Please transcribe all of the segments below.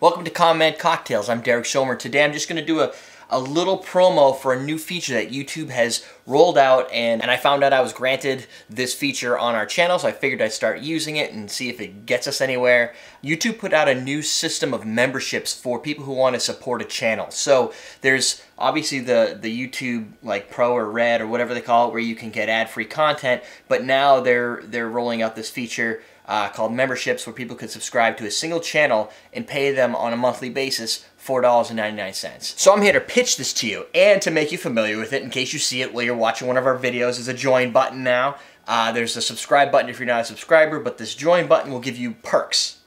Welcome to Comment Cocktails. I'm Derek Schomer. Today I'm just going to do a little promo for a new feature that YouTube has rolled out, and I found out I was granted this feature on our channel, so I figured I'd start using it and see if it gets us anywhere. YouTube put out a new system of memberships for people who want to support a channel. So there's obviously the YouTube like Pro or Red or whatever they call it, where you can get ad-free content, but now they're rolling out this feature called memberships, where people could subscribe to a single channel and pay them on a monthly basis $4.99. So I'm here to pitch this to you and to make you familiar with it in case you see it while you're watching one of our videos. There's a join button now. There's a subscribe button if you're not a subscriber, but this join button will give you perks.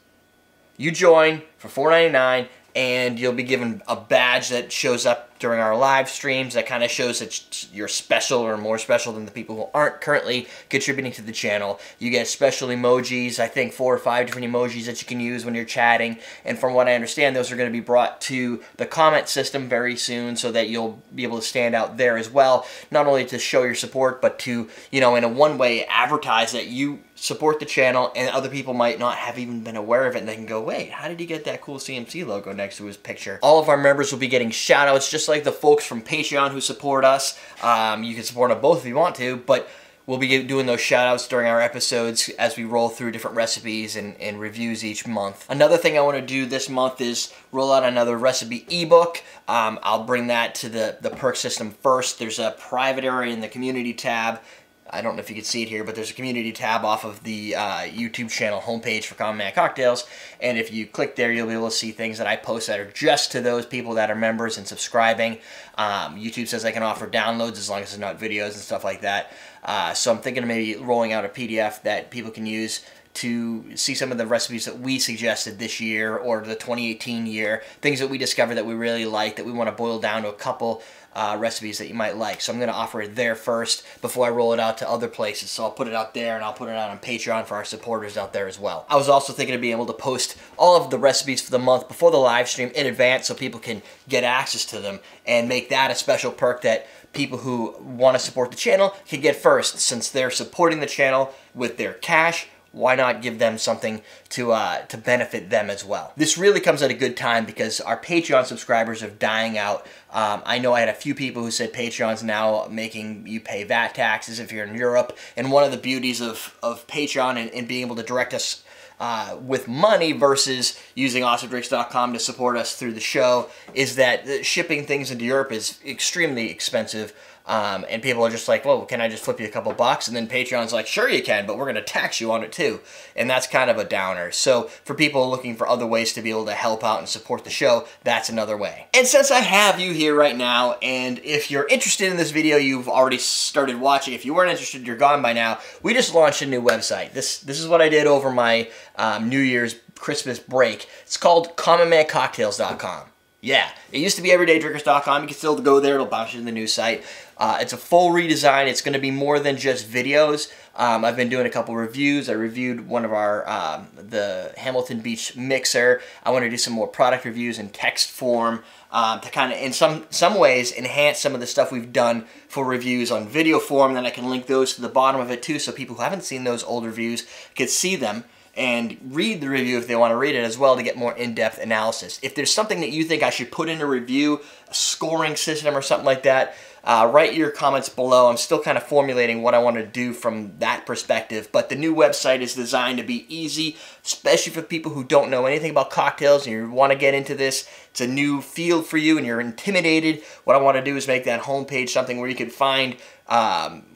You join for $4.99 and you'll be given a badge that shows up during our live streams that kind of shows that you're special or more special than the people who aren't currently contributing to the channel. You get special emojis, I think 4 or 5 different emojis that you can use when you're chatting, and from what I understand, those are going to be brought to the comment system very soon so that you'll be able to stand out there as well, not only to show your support, but to, you know, in a one-way advertise that you support the channel, and other people might not have even been aware of it, and they can go, wait, how did he get that cool CMC logo next to his picture? All of our members will be getting shout-outs, just like the folks from Patreon who support us. You can support them both if you want to, but we'll be doing those shout-outs during our episodes as we roll through different recipes and reviews each month. Another thing I want to do this month is roll out another recipe ebook. I'll bring that to the perk system first. There's a private area in the community tab. I don't know if you can see it here, but there's a community tab off of the YouTube channel homepage for Comment Cocktails, and if you click there, you'll be able to see things that I post that are just to those people that are members and subscribing. YouTube says I can offer downloads as long as it's not videos and stuff like that. So I'm thinking of maybe rolling out a PDF that people can use to see some of the recipes that we suggested this year or the 2018 year, things that we discovered that we really like, that we want to boil down to a couple recipes that you might like. So I'm going to offer it there first before I roll it out to other places. So I'll put it out there, and I'll put it out on Patreon for our supporters out there as well. I was also thinking of being able to post all of the recipes for the month before the live stream in advance so people can get access to them, and make that a special perk that people who want to support the channel can get first. Since they're supporting the channel with their cash, why not give them something to benefit them as well? This really comes at a good time because our Patreon subscribers are dying out. I know I had a few people who said Patreon's now making you pay VAT taxes if you're in Europe, and one of the beauties of Patreon and being able to direct us with money versus using awesomedrinks.com to support us through the show is that shipping things into Europe is extremely expensive. And people are just like, well, can I just flip you a couple bucks? And then Patreon's like, sure you can, but we're going to tax you on it too. And that's kind of a downer. So for people looking for other ways to be able to help out and support the show, that's another way. And since I have you here right now, and if you're interested in this video, you've already started watching. If you weren't interested, you're gone by now. We just launched a new website. This is what I did over my New Year's Christmas break. It's called commonmancocktails.com. Yeah, it used to be everydaydrinkers.com. You can still go there. It'll bounce you to the new site. It's a full redesign. It's going to be more than just videos. I've been doing a couple reviews. I reviewed one of our the Hamilton Beach mixer. I want to do some more product reviews in text form to kind of, in some ways, enhance some of the stuff we've done for reviews on video form. Then I can link those to the bottom of it too, so people who haven't seen those old reviews could see them and read the review if they want to read it as well to get more in-depth analysis. If there's something that you think I should put in a review, a scoring system or something like that, write your comments below. I'm still kind of formulating what I want to do from that perspective, but the new website is designed to be easy, especially for people who don't know anything about cocktails and you want to get into this. It's a new field for you and you're intimidated. What I want to do is make that homepage something where you can find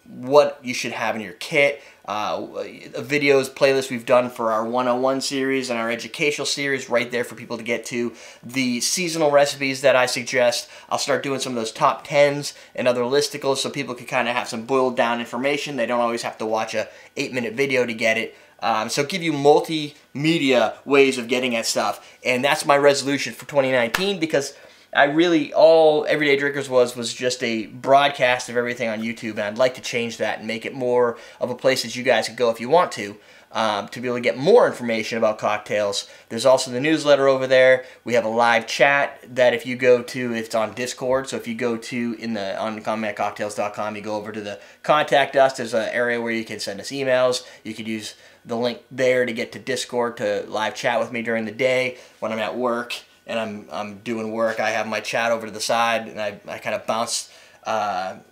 what you should have in your kit, videos, playlists we've done for our 101 series and our educational series right there for people to get to. The seasonal recipes that I suggest, I'll start doing some of those top 10s and other listicles so people can kind of have some boiled down information. They don't always have to watch a 8-minute video to get it. So give you multimedia ways of getting at stuff. And that's my resolution for 2019 because all Everyday Drinkers was just a broadcast of everything on YouTube, and I'd like to change that and make it more of a place that you guys can go if you want to be able to get more information about cocktails. There's also the newsletter over there. We have a live chat that if you go to, it's on Discord, so if you go to, on commonmancocktails.com, you go over to the Contact Us, there's an area where you can send us emails. You could use the link there to get to Discord to live chat with me during the day when I'm at work. and I'm doing work, I have my chat over to the side, and I kind of bounce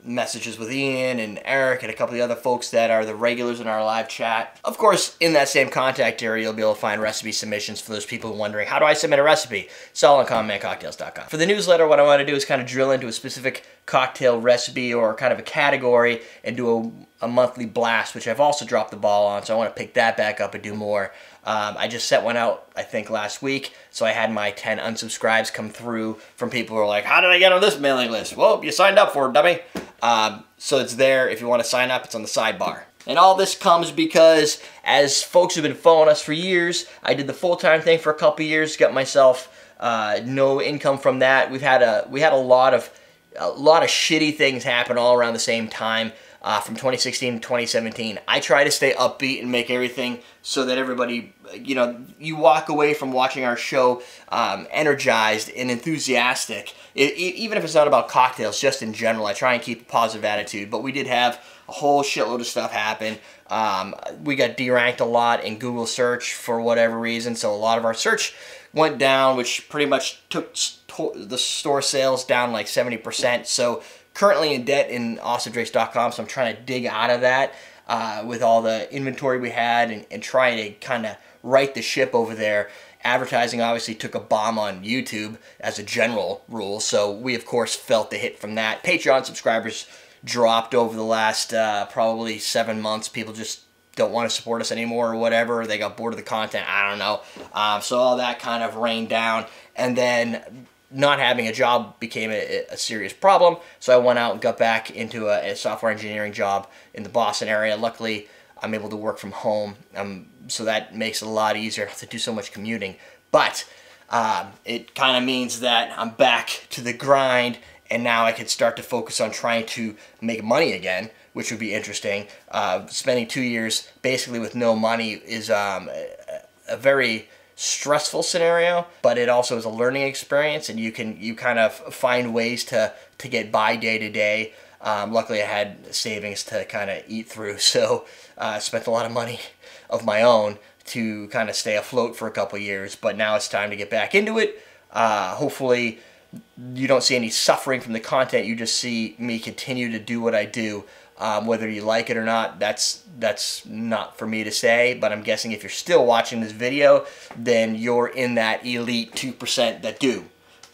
messages with Ian and Eric and a couple of the other folks that are the regulars in our live chat. Of course, in that same contact area, you'll be able to find recipe submissions for those people wondering, how do I submit a recipe? It's all on commonmancocktails.com. For the newsletter, what I want to do is kind of drill into a specific cocktail recipe or kind of a category and do a monthly blast, which I've also dropped the ball on, so I want to pick that back up and do more. I just set one out, I think, last week, so I had my 10 unsubscribes come through from people who are like, how did I get on this mailing list? Well, you signed up for it, dummy. So it's there. If you want to sign up, it's on the sidebar. And all this comes because, as folks who've been following us for years, I did the full-time thing for a couple years, got myself no income from that. We had a lot of shitty things happen all around the same time. From 2016 to 2017. I try to stay upbeat and make everything so that everybody, you know, you walk away from watching our show energized and enthusiastic. Even if it's not about cocktails, just in general, I try and keep a positive attitude. But we did have a whole shitload of stuff happen. We got deranked a lot in Google search for whatever reason, so a lot of our search went down, which pretty much took the store sales down like 70%. So currently in debt in awesomedrace.com, so I'm trying to dig out of that with all the inventory we had and trying to kind of right the ship over there. Advertising obviously took a bomb on YouTube as a general rule, so we of course felt the hit from that. Patreon subscribers dropped over the last probably 7 months. People just don't want to support us anymore or whatever. They got bored of the content. I don't know. So all that kind of rained down, and then not having a job became a serious problem, so I went out and got back into a software engineering job in the Boston area. Luckily, I'm able to work from home, so that makes it a lot easier not to do so much commuting. But it kind of means that I'm back to the grind, and now I can start to focus on trying to make money again, which would be interesting. Spending 2 years basically with no money is a very stressful scenario, but it also is a learning experience, and you kind of find ways to get by day to day. Luckily I had savings to kind of eat through, so I spent a lot of money of my own to kind of stay afloat for a couple years, but now it's time to get back into it. Hopefully you don't see any suffering from the content, you just see me continue to do what I do. Whether you like it or not, that's not for me to say, but I'm guessing if you're still watching this video, then you're in that elite 2% that do.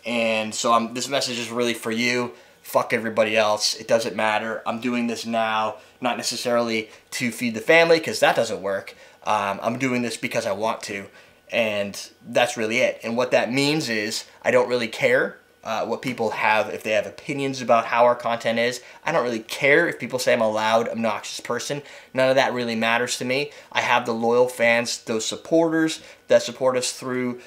And so this message is really for you. Fuck everybody else. It doesn't matter. I'm doing this now, not necessarily to feed the family, because that doesn't work. I'm doing this because I want to, and that's really it. And what that means is I don't really care what people have, if they have opinions about how our content is. I don't really care if people say I'm a loud, obnoxious person. None of that really matters to me. I have the loyal fans, those supporters that support us through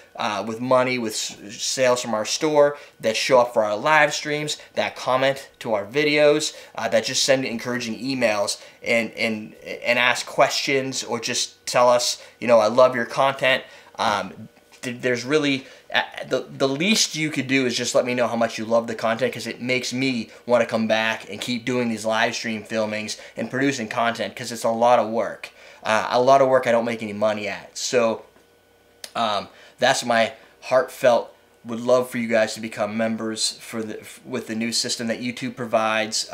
with money, with sales from our store, that show up for our live streams, that comment to our videos, that just send encouraging emails and ask questions, or just tell us, you know, I love your content. There's really, the least you could do is just let me know how much you love the content, because it makes me want to come back and keep doing these live stream filmings and producing content, because it's a lot of work. A lot of work I don't make any money at. So that's my heartfelt, would love for you guys to become members with the new system that YouTube provides.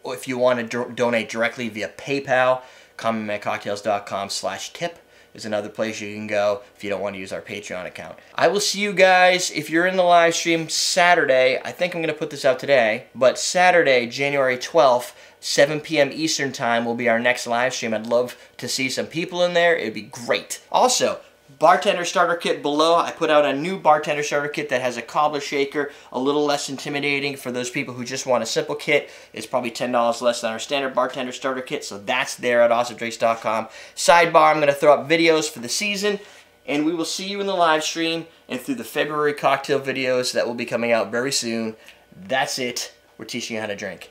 If you want to donate directly via PayPal, commonmancocktails.com/tip. is another place you can go if you don't want to use our Patreon account. I will see you guys, if you're in the live stream, Saturday. I think I'm going to put this out today, but Saturday, January 12th, 7 p.m. Eastern Time will be our next live stream. I'd love to see some people in there. It'd be great. Also, bartender starter kit below. I put out a new bartender starter kit that has a cobbler shaker, a little less intimidating for those people who just want a simple kit. It's probably $10 less than our standard bartender starter kit, so that's there at awesomedrace.com. Sidebar, I'm going to throw up videos for the season, and we will see you in the live stream and through the February cocktail videos that will be coming out very soon. That's it. We're teaching you how to drink.